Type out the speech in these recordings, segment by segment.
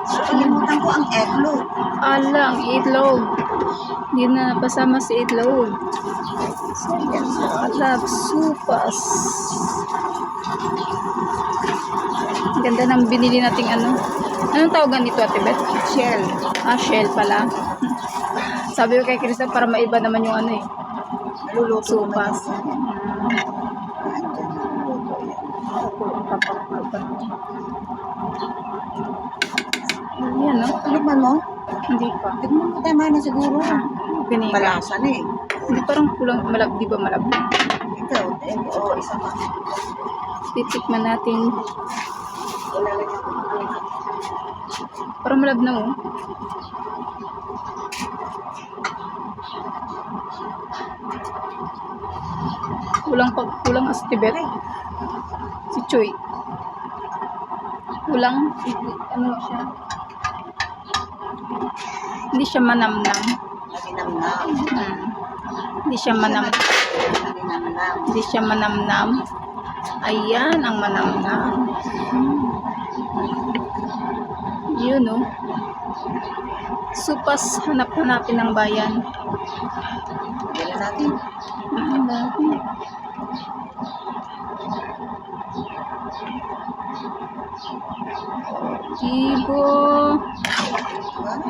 So, kalimutan ko ang eggnog. Alang, itlog. Hindi na napasama si itlog. So, yan. Alap, supas. Ganda ng binili nating ano. Anong tawagan nito, Ate Beth? Shell. Ah, shell pala. Sabi ko kay Krista para maiba naman yung ano eh. Luluto Supas. Yan, no? Tikman mo? Hindi pa. Tikman mo, tama na siguro. Vinegar. Malasa na eh. Hindi, parang kulang, di ba malab? Ikaw, oo, isa pa. Titikman natin. Ilalagay ko. Parang malab na, oh. Kulang astibet. Si Choy. Kulang, ano siya? Hindi siya manamnam. Malinamnam. Hindi siya manamnam. Malinamnam. Hindi siya manamnam. Ayan ang manamnam. Yun, oh. Supas, hanap-hanapin ng bayan. Lagyan na natin. Ang dami. Ibo. Wow.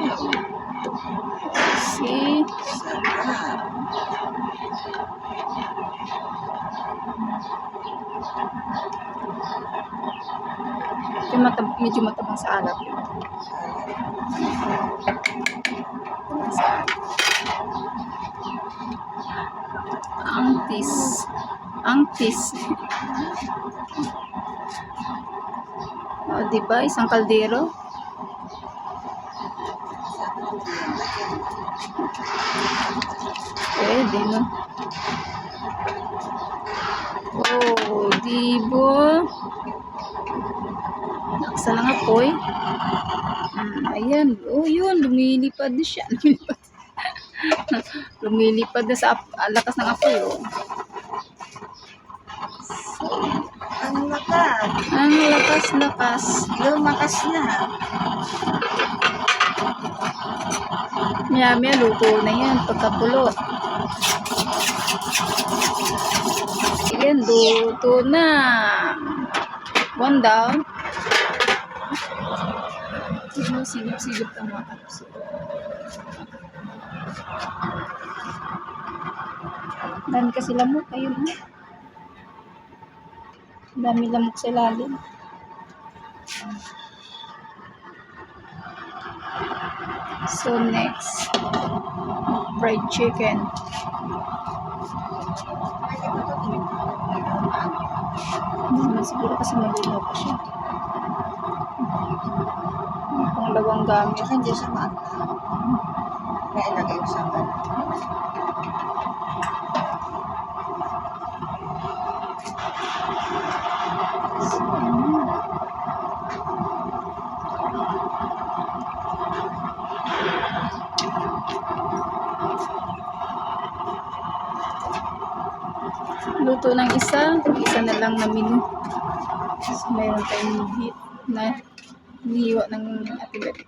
Si. Sarap. Medyo matabang sa alat. Angtis. O, diba? Isang kaldero. Pwede, no? Oh, diba? Naksa lang apoy. Ayan. Oh, yun. Lumilipad na siya. Lumilipad na sa lakas ng apoy, oh. Ang lakas. Ang lakas-lakas. Lumakas na. Maya, luto na yan. Pagkapulot. Ayan, luto na. One down. Sigip-sigip ang mga tapos. Dami kasi lamok. Ayun, ha? Dami lamok sa ilalim. So next, fried chicken. Siguro kasi malinaw pa siya. Pangalawang gamit. Tsaka hindi siya maanta. Kaya ilagay ko sa pan. Luto ng isa na lang na menu. So, mayroon tayong hit na nihiwa ng Ate Beth.